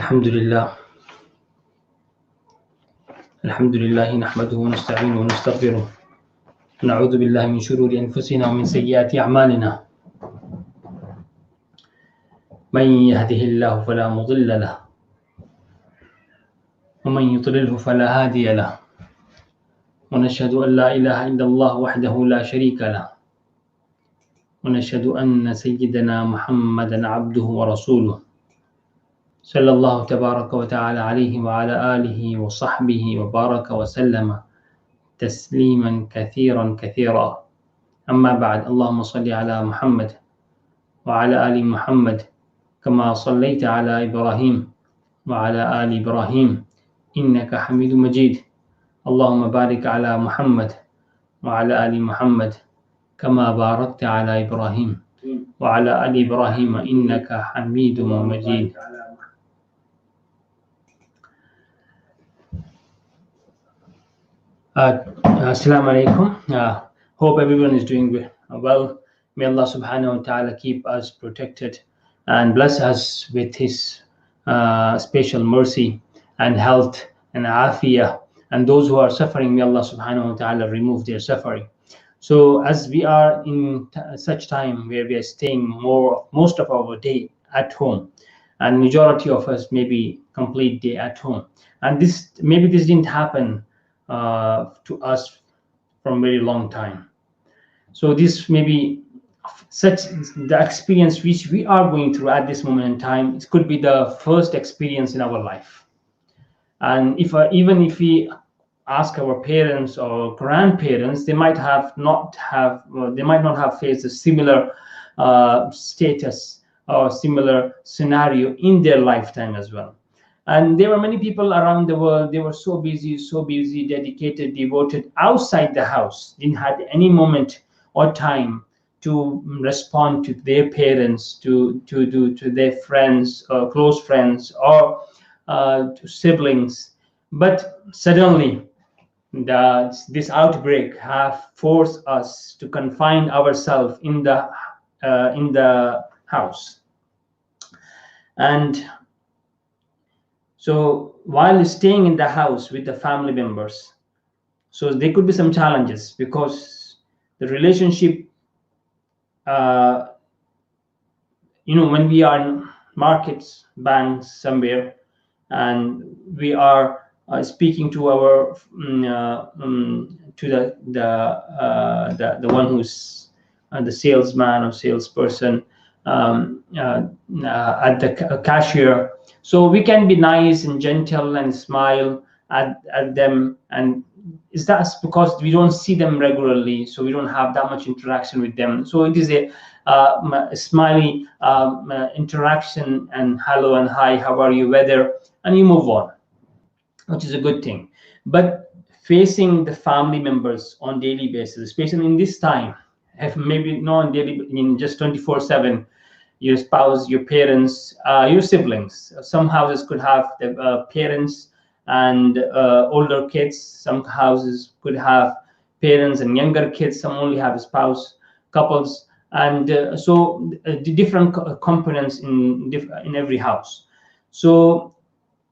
الحمد لله نحمده ونستعينه ونستغفره ونعوذ بالله من شرور أنفسنا ومن سيئات أعمالنا من يهده الله فلا مضل له ومن يضلله فلا هادي له ونشهد أن لا إله إلا الله وحده لا شريك له ونشهد أن سيدنا محمدا عبده ورسوله صلى الله تبارك وتعالى عليه وعلى آله وصحبه وبارك وسلم تسليما كثيرا أما بعد. اللهم صل على محمد وعلى آل محمد كما صليت على إبراهيم وعلى آل إبراهيم إنك حميد مجيد. اللهم بارك على محمد وعلى آل محمد كما باركت على إبراهيم وعلى آل إبراهيم إنك حميد مجيد. Assalamu alaikum. Hope everyone is doing well. May Allah subhanahu wa ta'ala keep us protected and bless us with His special mercy and health and afiyah. And those who are suffering, may Allah subhanahu wa ta'ala remove their suffering. So as we are in such time where we are staying most of our day at home, and majority of us maybe complete day at home, and this didn't happen to us from very long time. So this may be the experience which we are going through at this moment in time. It could be the first experience in our life. And even if we ask our parents or grandparents, they might not have faced a similar status or similar scenario in their lifetime as well. And there were many people around the world. They were so busy, dedicated, devoted outside the house. Didn't have any moment or time to respond to their parents, to their friends or close friends or to siblings. But suddenly, this outbreak have forced us to confine ourselves in the house. And so while staying in the house with the family members, so there could be some challenges because the relationship, when we are in markets, banks, somewhere, and we are speaking to our to the one who's the salesman or salesperson at the cashier. So we can be nice and gentle and smile at them, and is that because we don't see them regularly, so we don't have that much interaction with them. So it is a smiley interaction and hello and hi, how are you, weather, and you move on, which is a good thing. But facing the family members on daily basis, especially in this time, maybe not on daily, in just 24/7, your spouse, your parents, your siblings. Some houses could have the parents and older kids. Some houses could have parents and younger kids. Some only have a spouse, couples, and so the different components in every house. So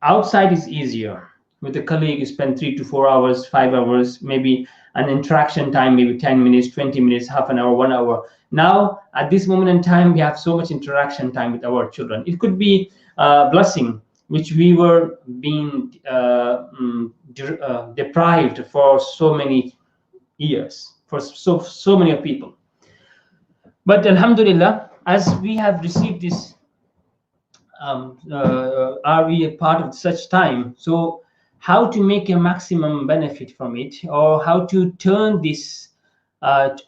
outside is easier. With a colleague, you spend 3 to 4 hours, 5 hours, maybe an interaction time, maybe 10 minutes, 20 minutes, half an hour, 1 hour. Now, at this moment in time, we have so much interaction time with our children. It could be a blessing, which we were being deprived for so many years, for so many people. But Alhamdulillah, as we have received this, are we a part of such time? So how to make a maximum benefit from it, or how to turn this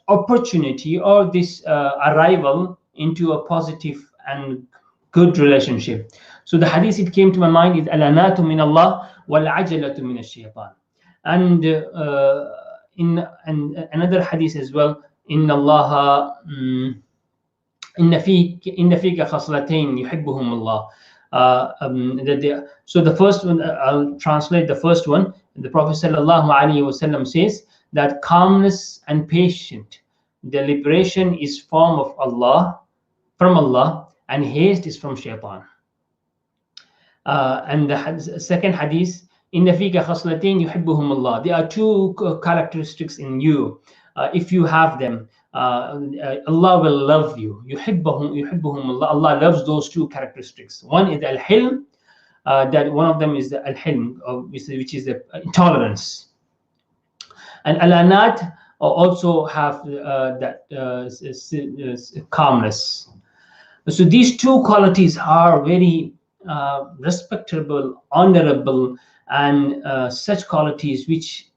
opportunity or this arrival into a positive and good relationship. So the hadith it came to my mind is الأناة من الله والعجلة من الشيطان. And in another hadith as well, إن الله إن فيك خصلتين يحبهم الله. So the first one, I'll translate the first one. The Prophet sallallahu alaihi wasallam says that calmness and patient deliberation is from Allah, and haste is from Shaitan. And the second hadith, إن فيك خصلتين يحبهم الله. There are two characteristics in you. If you have them, Allah will love you. يحبهم الله. Allah loves those two characteristics. One is al-hilm. That one of them is the al-hilm, which is the tolerance. And al-anat also have that calmness. So these two qualities are very respectable, honorable, and such qualities which,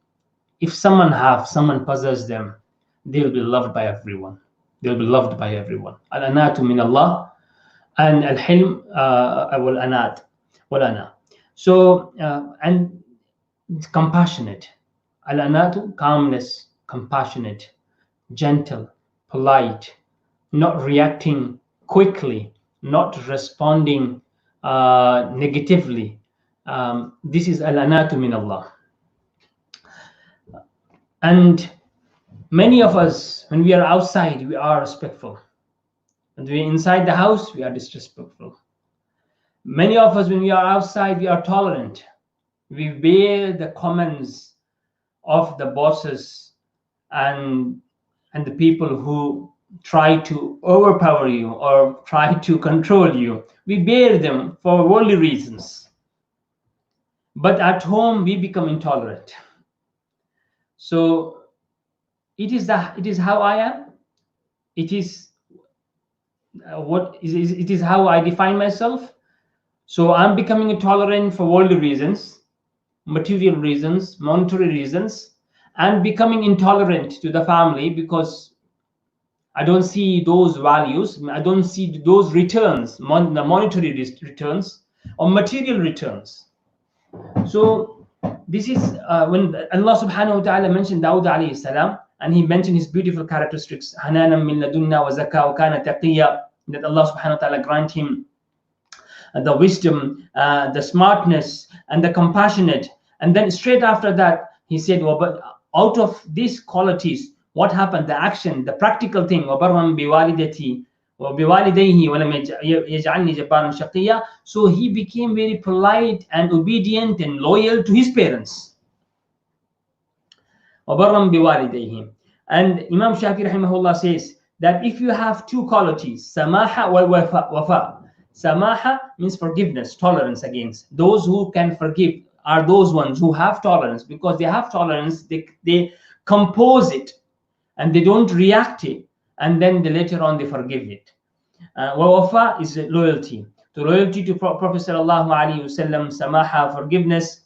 if someone possess them, they'll be loved by everyone. They'll be loved by everyone. Al-anatu min Allah, and al-hilm wal-anat. So and compassionate. Al-anatu, calmness, compassionate, gentle, polite, not reacting quickly, not responding negatively. This is al-anatu min Allah. And many of us, when we are outside, we are respectful. When we are inside the house, we are disrespectful. Many of us, when we are outside, we are tolerant. We bear the comments of the bosses and the people who try to overpower you or try to control you. We bear them for worldly reasons. But at home, we become intolerant. So it is how I am. It is it is how I define myself. So I'm becoming intolerant for worldly reasons, material reasons, monetary reasons, and becoming intolerant to the family because I don't see those values. I don't see those returns, the monetary returns or material returns. So this is when Allah subhanahu wa ta'ala mentioned Dawud alayhi salam, and he mentioned his beautiful characteristics, Hananan min ladunna wa zakah wa kana taqiyya, that Allah subhanahu wa ta'ala grant him the wisdom, the smartness, and the compassionate. And then straight after that, he said, well, but out of these qualities, what happened? The action, the practical thing. So he became very polite and obedient and loyal to his parents. And Imam Shafi rahimahullah says that if you have two qualities, samaha wal wafa. Samaha means forgiveness, tolerance against. Those who can forgive are those ones who have tolerance. Because they have tolerance, they compose it and they don't react it, and then later on they forgive it. Wafa is loyalty. To loyalty to Prophet sallallahu alaihi wasallam, samaha, forgiveness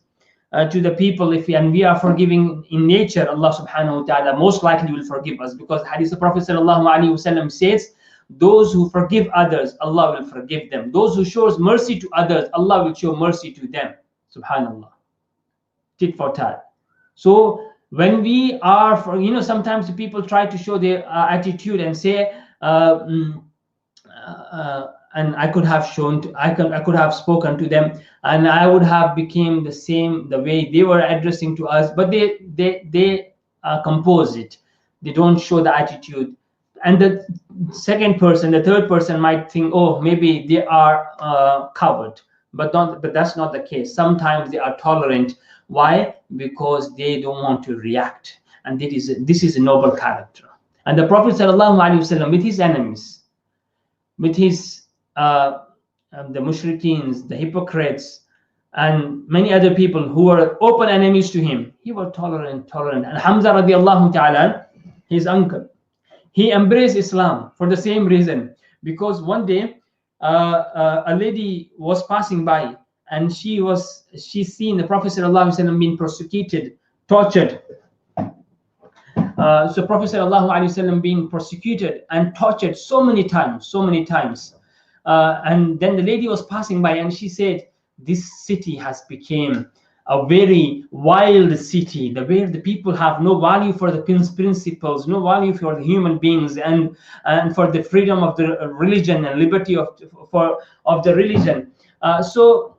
to the people. And we are forgiving in nature, Allah subhanahu wa ta'ala most likely will forgive us, because Hadith of Prophet sallallahu alaihi wasallam says, those who forgive others, Allah will forgive them. Those who shows mercy to others, Allah will show mercy to them. Subhanallah. Tit for tat. So when we are, sometimes people try to show their attitude and say, and I could have spoken to them, and I would have became the way they were addressing to us, but they compose it. They don't show the attitude. And the third person might think, oh, maybe they are coward, but that's not the case. Sometimes they are tolerant. Why? Because they don't want to react, and this is a noble character. And the Prophet ﷺ, with his enemies, with his the mushrikeens, the hypocrites, and many other people who were open enemies to him, he was tolerant. And Hamza radiallahu ta'ala, his uncle, he embraced Islam for the same reason, because one day a lady was passing by, and she seen the Prophet ﷺ being persecuted, tortured. So Prophet ﷺ being persecuted and tortured so many times. And then the lady was passing by, and she said, this city has become a very wild city, where the people have no value for the principles, no value for the human beings, and for the freedom of the religion and liberty of the religion. So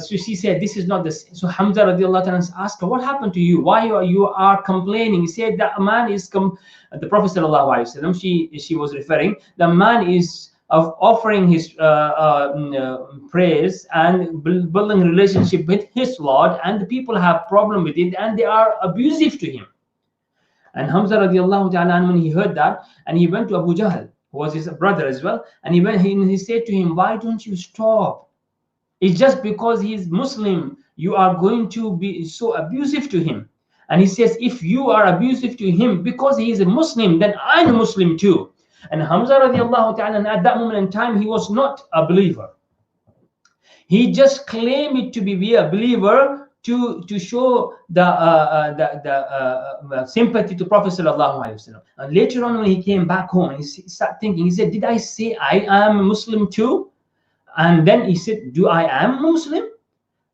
she said, this is not this. So Hamza radiallahu anhu asked her, what happened to you? Why you are complaining? He said, that man is the Prophet sallallahu alaihi wasallam, she was referring, the man is of offering his prayers and building relationship with his Lord, and the people have problem with it and they are abusive to him. And Hamza radiallahu ta'ala, when he heard that, and he went to Abu Jahl, who was his brother as well, and he said to him, why don't you stop? It's just because he's Muslim, you are going to be so abusive to him. And he says, if you are abusive to him because he is a Muslim, then I'm a Muslim too. And Hamza radiallahu ta'ala, at that moment in time, he was not a believer. He just claimed it to be a believer to show the sympathy to Prophet sallallahu alaihi wasallam. And later on, when he came back home, he started thinking. He said, "Did I say I am a Muslim too?" And then he said, "Do I am Muslim?"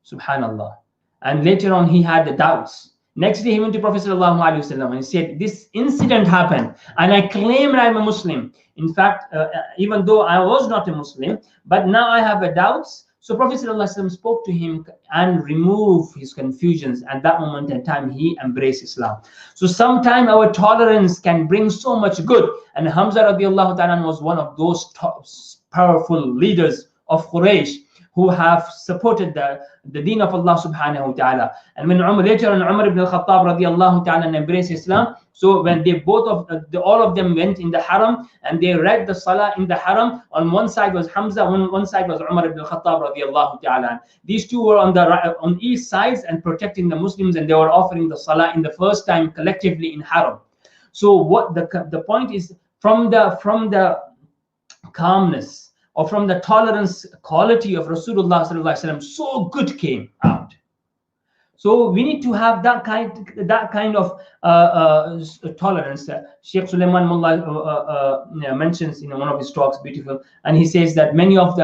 Subhanallah. And later on, he had the doubts. Next day, he went to Prophet sallallahu alaihi wasallam and he said, "This incident happened, and I claim I'm a Muslim. In fact, even though I was not a Muslim, but now I have a doubts." So Prophet ﷺ spoke to him and removed his confusions. At that moment in time, he embraced Islam. So sometimes our tolerance can bring so much good. And Hamza radiallahu ta'ala was one of those powerful leaders of Quraysh who have supported the deen of Allah subhanahu wa ta'ala. And when later on Umar ibn al-Khattab radiallahu ta'ala embraced Islam, so when they all of them went in the haram and they read the salah in the haram, on one side was Hamza, on one side was Umar ibn al-Khattab radiallahu ta'ala. These two were on each sides and protecting the Muslims, and they were offering the salah in the first time collectively in haram. So what the point is, from the calmness or from the tolerance quality of Rasulullah sallallahu alaihi wasallam, so good came out. So we need to have that kind of tolerance. Sheikh Sulaiman Mullah mentions in one of his talks, beautiful, and he says that many of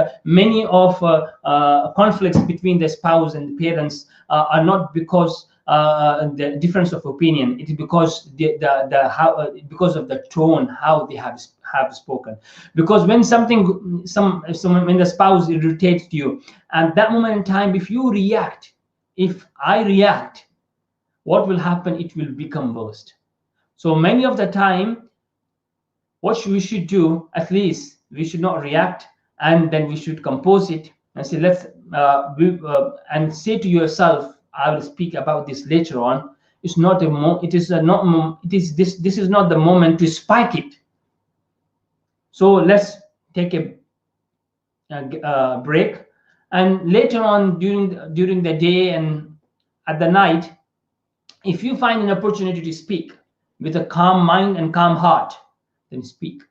conflicts between the spouse and the parents are not because the difference of opinion. It is because because of the tone, how they have spoken. Because when when the spouse irritates you, at that moment in time, if I react, what will happen? It will become worst. So many of the time, what we should do, at least we should not react, and then we should compose it and say, and say to yourself, I will speak about this later on. This is not the moment to spike it. So let's take a break. And later on during the day and at the night, if you find an opportunity to speak with a calm mind and calm heart, then speak.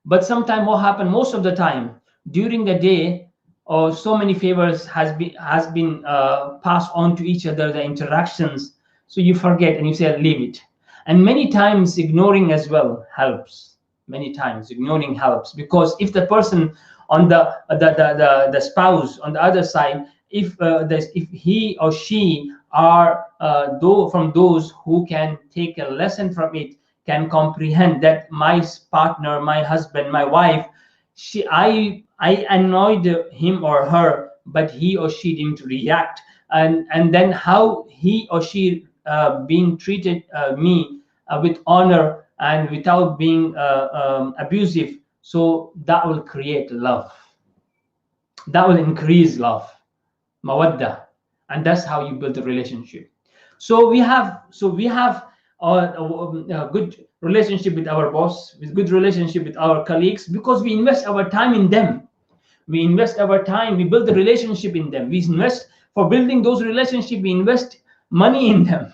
But sometimes what happens most of the time during the day, or so many favors has been passed on to each other, the interactions, so you forget and you say leave it. And many times ignoring as well helps. Many times ignoring helps, because if the person on the spouse on the other side, if he or she are from those who can take a lesson from it, can comprehend that my partner, my husband, my wife, I annoyed him or her, but he or she didn't react, and then how he or she being treated me with honor and without being abusive. So that will create love. That will increase love, mawadda, and that's how you build a relationship. So we have a good relationship with our boss, with good relationship with our colleagues, because we invest our time in them. We invest our time. We build a relationship in them. We invest for building those relationships. We invest money in them.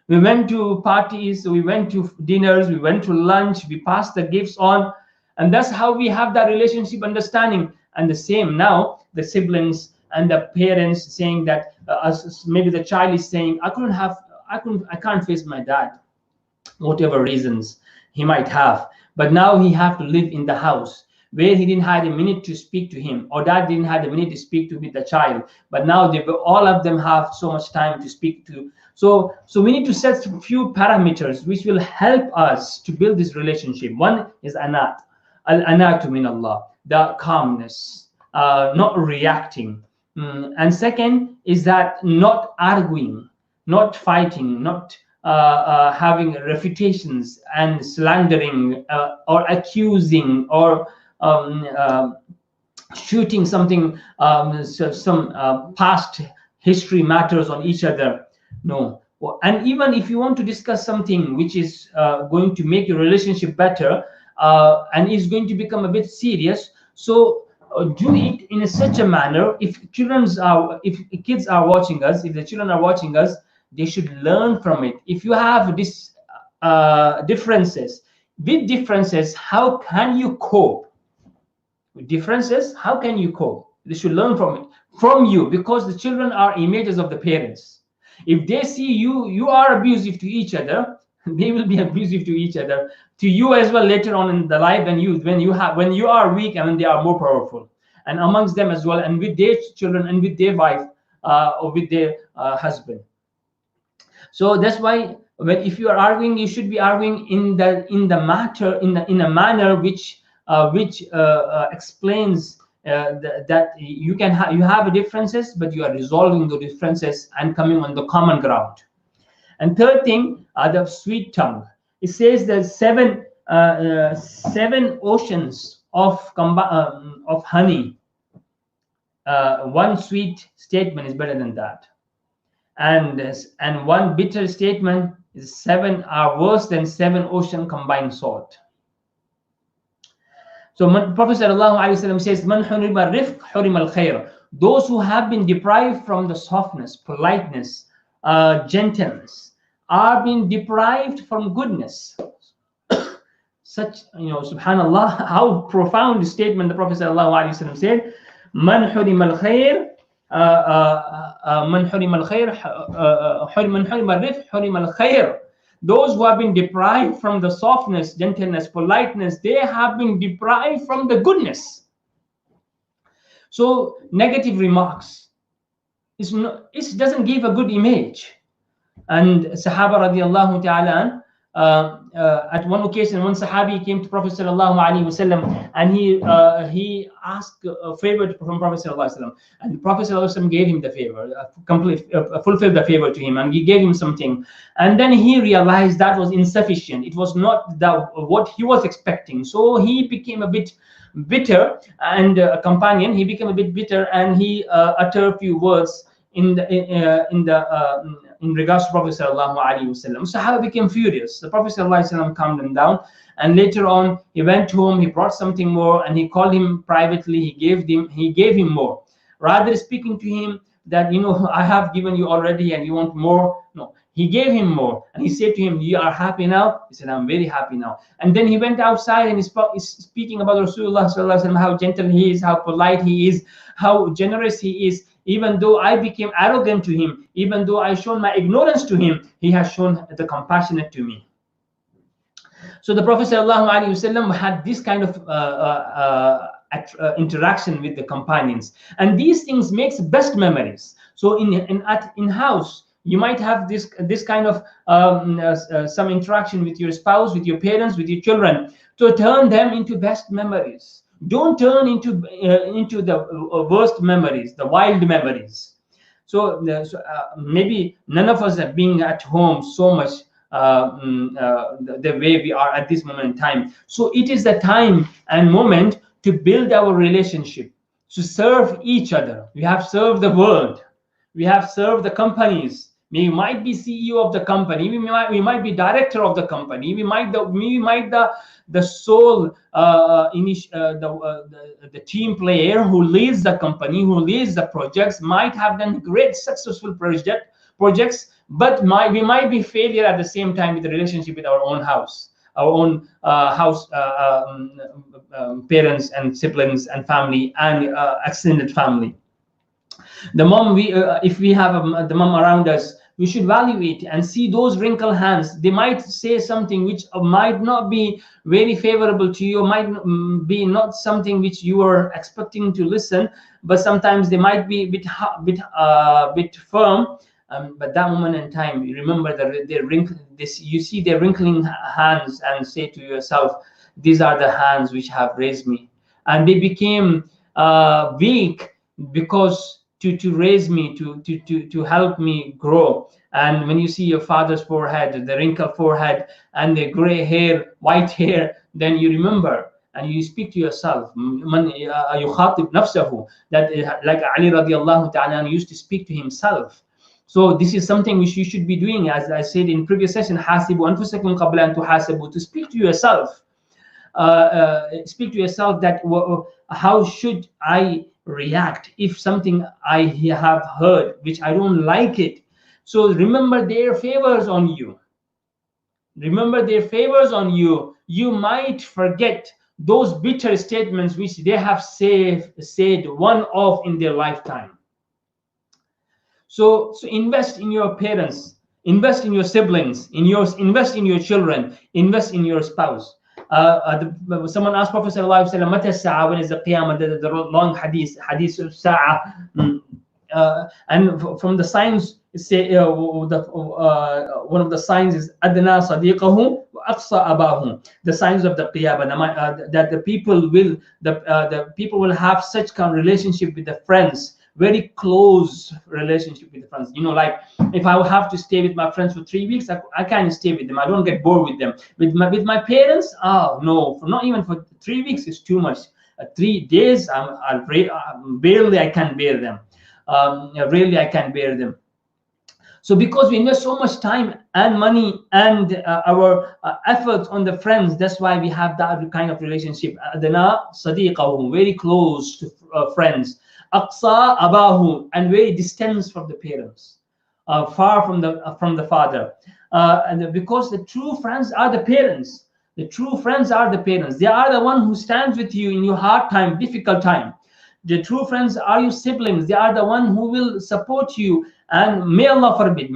We went to parties. We went to dinners. We went to lunch. We passed the gifts on. And that's how we have that relationship understanding. And the same now, the siblings and the parents saying that maybe the child is saying, I can't face my dad, whatever reasons he might have. But now he have to live in the house where he didn't have a minute to speak to him, or dad didn't have a minute to speak to with the child. But now all of them have so much time to speak to. So we need to set a few parameters which will help us to build this relationship. One is Allāh. Al-Anātu min Allah, the calmness, not reacting. And second is that not arguing, not fighting, not having refutations and slandering or accusing or shooting something, some past history matters on each other. No. And even if you want to discuss something which is going to make your relationship better, and is going to become a bit serious, so do it in such a manner. If kids are watching us, if the children are watching us, they should learn from it. If you have this differences, with differences, how can you cope? With differences, how can you cope? They should learn from it, from you, because the children are images of the parents. If they see you are abusive to each other, they will be abusive to each other, to you as well later on in the life, when you are weak and when they are more powerful, and amongst them as well, and with their children and with their wife, or with their husband. So that's why if you are arguing, you should be arguing in a manner which explains that you have differences, but you are resolving the differences and coming on the common ground. And third thing, the sweet tongue. It says there's seven oceans of honey. One sweet statement is better than that, and one bitter statement is are worse than 7 ocean combined salt. So Prophet ﷺ says, "Man hurima rifq hurima al-khair." Those who have been deprived from the softness, politeness, gentleness, are being deprived from goodness. Such, subhanallah, how profound the statement the Prophet ﷺ said. Man hurima al-khair, man hurima al-khair, man hurima rifq hurima al-khair. Those who have been deprived from the softness, gentleness, politeness, they have been deprived from the goodness. So negative remarks, it doesn't give a good image. And Sahaba radiallahu ta'ala, at one occasion, one Sahabi came to Prophet sallallahu alaihi wasallam, and he asked a favor from Prophet sallallahu alaihi wasallam, and the Prophet sallallahu alaihi wasallam gave him the favor, fulfilled the favor to him, and he gave him something. And then he realized that was insufficient. It was not what he was expecting. So he became a bit bitter, and a companion, he became a bit bitter, and he uttered a few words in regards to Prophet sallallahu alaihi wasallam. Sahaba became furious. The Prophet sallallahu alaihi wasallam calmed him down, and later on he went home, he brought something more, and he called him privately. He gave him more, rather speaking to him that, I have given you already and you want more. No, he gave him more, and he said to him, "You are happy now?" He said, "I'm very happy now." And then he went outside and he's speaking about Rasulullah sallallahu alaihi wasallam, how gentle he is, how polite he is, how generous he is. Even though I became arrogant to him, even though I shown my ignorance to him, he has shown the compassionate to me. So the Prophet ﷺ had this kind of interaction with the companions, and these things makes best memories. So in house, you might have this kind of some interaction with your spouse, with your parents, with your children, to turn them into best memories. Don't turn into the worst memories, the wild memories. So maybe none of us are being at home so much the way we are at this moment in time. So it is the time and moment to build our relationship, to serve each other. We have served the world. We have served the companies. We might be CEO of the company. We might be director of the company. We might the sole the team player who leads the company, who leads the projects, might have done great successful projects, but we might be failure at the same time with the relationship with our own house, parents and siblings and family and extended family. The mom, if we have the mom around us, we should value it and see those wrinkled hands. They might say something which might not be very favorable to you, might be not something which you are expecting to listen, but sometimes they might be a bit firm. But that moment in time, you remember you see their wrinkling hands and say to yourself, these are the hands which have raised me. And they became weak because to raise me, to help me grow. And when you see your father's forehead, the wrinkled forehead and the gray hair, white hair, then you remember. and you speak to yourself. Man yukhatib nafsahu, that like Ali radiallahu ta'ala used to speak to himself. So this is something which you should be doing, as I said in previous session. Hasibu anfusakum qabla an tuhasabu, to speak to yourself. Speak to yourself that how should I react if something I have heard which I don't like it. So remember their favors on you. Remember their favors on you. You might forget those bitter statements which they have said one-off in their lifetime. So invest in your parents, invest in your siblings, invest in your children, invest in your spouse. Someone asked Prophet sallallahu alaihi wasallam, "Mata sa'a?" When is the qiyamah? The long hadith of sa'a. And from the signs, say one of the signs is adna sadiqahu wa aqsa abahu. The signs of the qiyamah, that the people will have such kind of relationship with the friends, very close relationship with the friends. You know, like if I have to stay with my friends for 3 weeks, I can't stay with them. I don't get bored with them. With my parents, oh no, not even for 3 weeks is too much. 3 days, barely I can bear them. Really, I can bear them. So because we invest so much time and money and our efforts on the friends, that's why we have that kind of relationship. Adna sadiqahu, very close to friends. Aqsa abahu, and very distant from the parents, far from the father. And because the true friends are the parents. The true friends are the parents. They are the one who stands with you in your hard time, difficult time. The true friends are your siblings. They are the one who will support you. And may Allah forbid,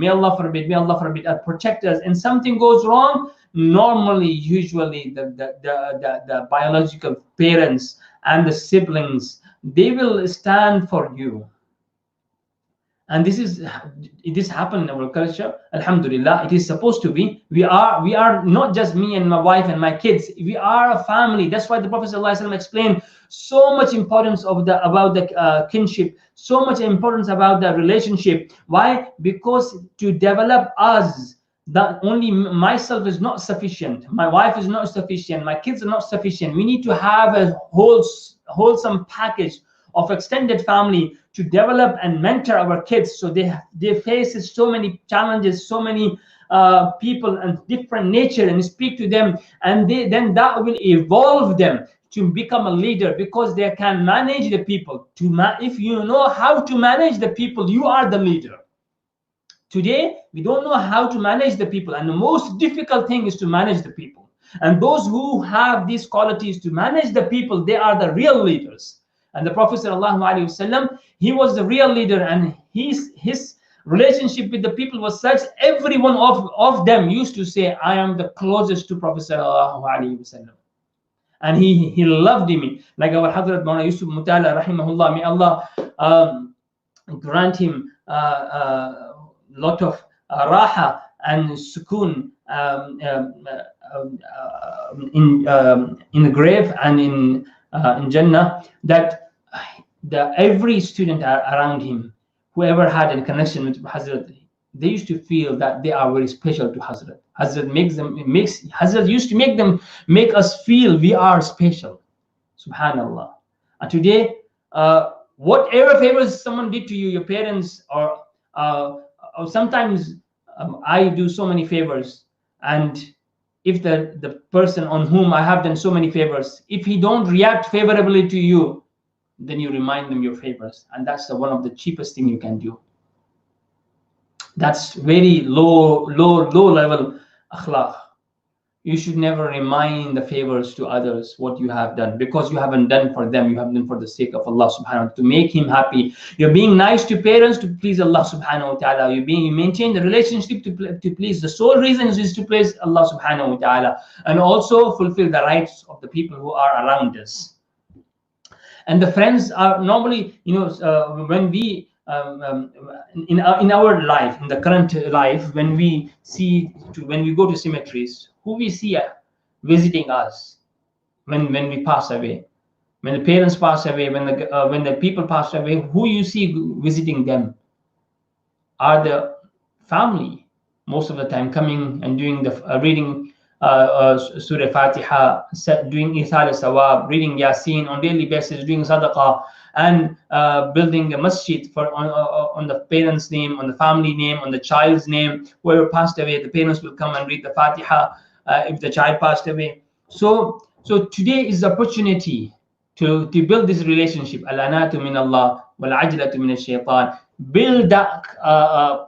protect us. And something goes wrong, normally, usually, the biological parents and the siblings, they will stand for you. And this happened in our culture. Alhamdulillah, it is supposed to be. We are not just me and my wife and my kids. We are a family. That's why the Prophet ﷺ explained so much importance about the kinship, so much importance about the relationship. Why? Because to develop us, that only myself is not sufficient, my wife is not sufficient, my kids are not sufficient. We need to have a wholesome package of extended family to develop and mentor our kids, so they face so many challenges, so many people and different nature, and speak to them, and then that will evolve them to become a leader, because they can manage the people. If you know how to manage the people, you are the leader. Today we don't know how to manage the people, and the most difficult thing is to manage the people. And those who have these qualities to manage the people, they are the real leaders. And the Prophet ﷺ, he was the real leader, and his relationship with the people was such, every one of them used to say, I am the closest to Prophet ﷺ. And he loved me. Like our Hazrat Maulana Yusuf Mutala, rahimahullah, may Allah grant him lot of raha and sukoon in the grave and in Jannah, that every student around him, whoever had a connection with Hazrat, they used to feel that they are very special to Hazrat. Hazrat used to make us feel we are special. Subhanallah. And today, whatever favors someone did to you, your parents, or sometimes I do so many favors, and if the person on whom I have done so many favors, if he don't react favorably to you, then you remind them your favors, and that's one of the cheapest thing you can do. That's very low level akhlaq. You should never remind the favors to others what you have done, because you haven't done for them, you have done for the sake of Allah subhanahu wa ta'ala, to make him happy. You're being nice to parents to please Allah subhanahu wa ta'ala. You maintain the relationship to please. The sole reason is to please Allah subhanahu wa ta'ala, and also fulfill the rights of the people who are around us. And the friends are normally, when we in our life, in the current life, when we go to cemeteries, who we see visiting us when we pass away, when the parents pass away, when the people pass away, who you see visiting them are the family, most of the time, coming and doing the reading Surah Fatiha, doing Ithal Sawab, reading Yasin on daily basis, doing Sadaqah, and building a masjid on the parents' name, on the family name, on the child's name. Whoever passed away, the parents will come and read the Fatiha if the child passed away. So today is the opportunity to build this relationship. الأناة من الله والعجلة من الشيطان. Build that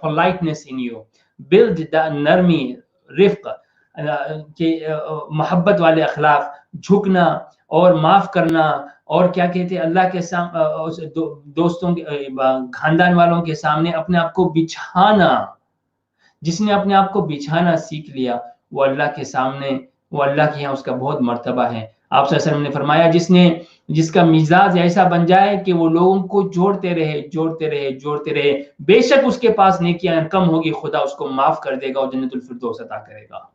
politeness in you. Build that नरमी, रिफ्क, मोहब्बत वाले अखलाक, झुकना और माफ करना, और क्या कहते हैं, अल्लाह के सामने, दोस्तों के, खानदान वालों के सामने अपने आप को बिछाना। जिसने अपने आप को बिछाना सीख लिया वो अल्लाह के सामने, वो अल्लाह के यहाँ उसका बहुत मर्तबा है। आप सल्लल्लाहु अलैहि वसल्लम ने फरमाया, जिसका मिजाज ऐसा बन जाए कि वो लोगों को जोड़ते रहे, बेशक उसके पास नेकियां कम होगी, खुदा उसको माफ कर देगा और जन्नतुल फिरदौस अता करेगा।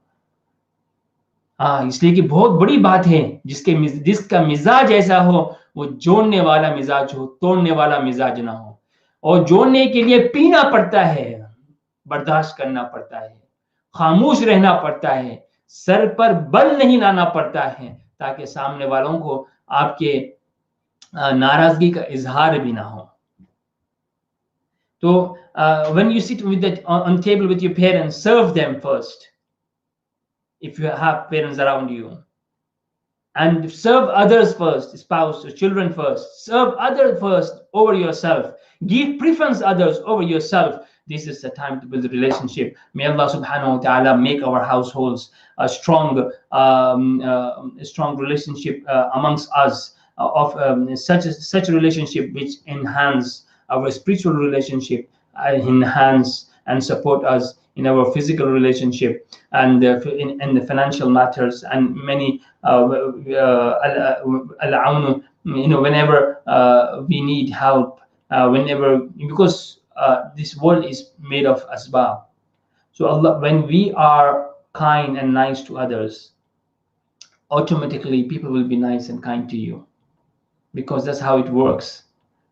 इसलिए कि बहुत बड़ी बात है जिसका मिजाज ऐसा हो, वो जोड़ने वाला मिजाज हो, तोड़ने वाला मिजाज ना हो। और जोड़ने के लिए पीना पड़ता है, बर्दाश्त करना पड़ता है, खामोश रहना पड़ता है, सर पर बल नहीं लाना पड़ता है, ताकि सामने वालों को आपके नाराजगी का इजहार भी ना हो। तो when you sit on table with your parents, serve them first. If you have parents around you, and serve others first, spouse or children first, serve others first over yourself, give preference others over yourself. This is the time to build a relationship. May Allah subhanahu wa ta'ala make our households a strong relationship amongst us, of such a relationship which enhance our spiritual relationship, enhance and support us in our physical relationship, and in the financial matters, and many whenever we need help, because this world is made of asbab. So Allah, when we are kind and nice to others, automatically people will be nice and kind to you, because that's how it works.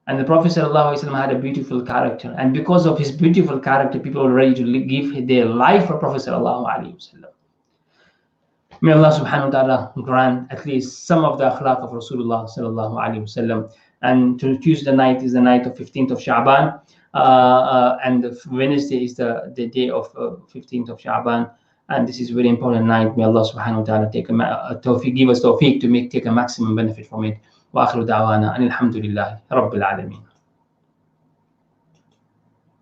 And the Prophet ﷺ had a beautiful character, and because of his beautiful character, people were ready to give their life for Prophet ﷺ. May Allah subhanahu wa ta'ala grant at least some of the akhlaq of Rasulullah ﷺ. And Tuesday night is the night of 15th of Sha'ban, and Wednesday is the day of 15th of Sha'ban. And this is a very important night. May Allah subhanahu wa ta'ala give us tawfiq to take a maximum benefit from it. وآخر دعوانا أن الحمد لله رب العالمين.